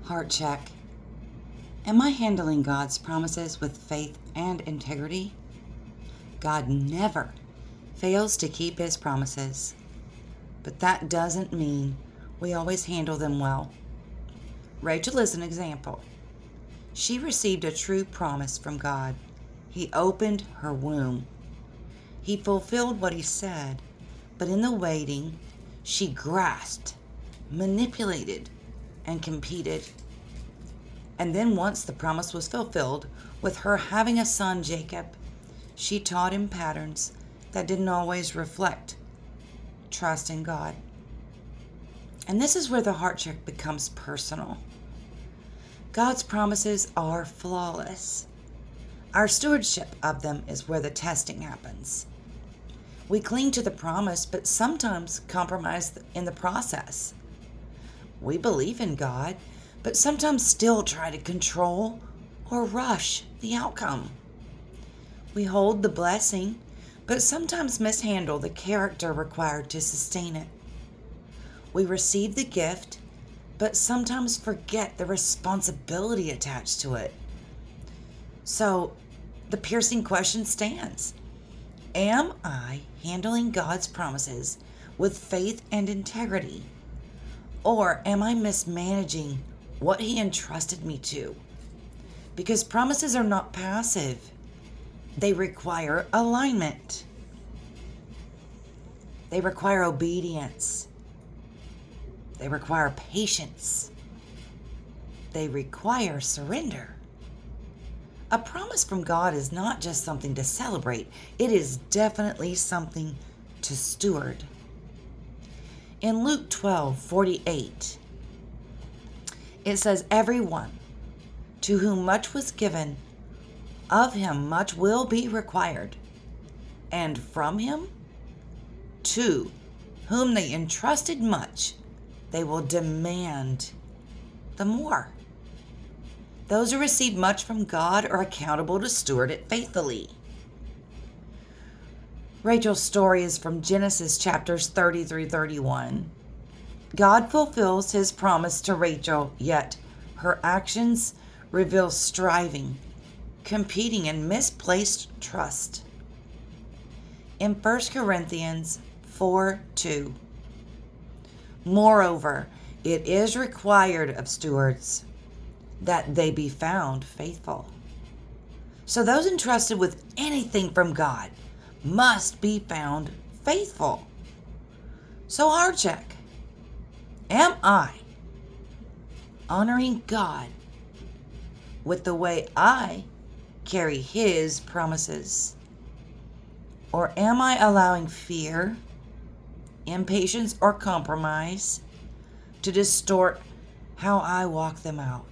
Heart check. Am I handling God's promises with faith and integrity? God never fails to keep His promises, but that doesn't mean we always handle them well. Rachel is an example. She received a true promise from God. He opened her womb. He fulfilled what He said, but in the waiting, she grasped, manipulated, and competed. And then once the promise was fulfilled, with her having a son, Jacob, she taught him patterns that didn't always reflect trust in God. And this is where the heart check becomes personal. God's promises are flawless. Our stewardship of them is where the testing happens. We cling to the promise, but sometimes compromise in the process. We believe in God, but sometimes still try to control or rush the outcome. We hold the blessing, but sometimes mishandle the character required to sustain it. We receive the gift, but sometimes forget the responsibility attached to it. So the piercing question stands. Am I handling God's promises with faith and integrity? Or am I mismanaging what He entrusted me to? Because promises are not passive. They require alignment. They require obedience. They require patience. They require surrender. A promise from God is not just something to celebrate. It is definitely something to steward. In Luke 12:48, it says, "Everyone to whom much was given, of him much will be required. And from him, to whom they entrusted much, they will demand the more." Those who receive much from God are accountable to steward it faithfully. Rachel's story is from Genesis chapters 30 through 31. God fulfills His promise to Rachel, yet her actions reveal striving, competing, and misplaced trust. In 1 Corinthians 4:2, "Moreover, it is required of stewards that they be found faithful." So those entrusted with anything from God must be found faithful. So heart check. Am I honoring God with the way I carry His promises? Or am I allowing fear, impatience, or compromise to distort how I walk them out?